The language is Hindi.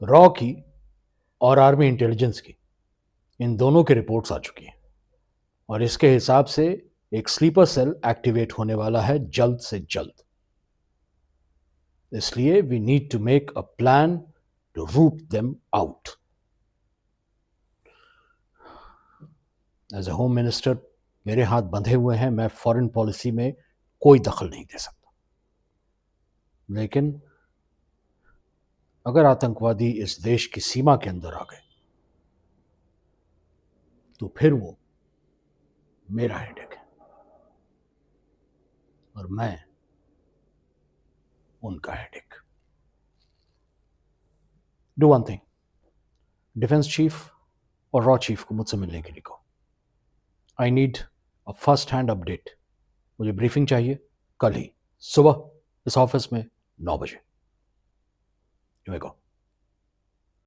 रॉ की और आर्मी इंटेलिजेंस की, इन दोनों की रिपोर्ट्स आ चुकी हैं और इसके हिसाब से एक स्लीपर सेल एक्टिवेट होने वाला है जल्द से जल्द। इसलिए we need to make a plan to root them out. As a home minister मेरे हाथ बंधे हुए हैं, मैं फॉरेन पॉलिसी में कोई दखल नहीं दे सकता, लेकिन अगर आतंकवादी इस देश की सीमा के अंदर आ गए तो फिर वो मेरा हेडेक है और मैं उनका headache. Do one thing, defence chief और रॉ चीफ को मुझसे मिलने के लिए कहो। I need a first hand update. मुझे ब्रीफिंग चाहिए कल ही सुबह इस ऑफिस में 9 बजे। You may go.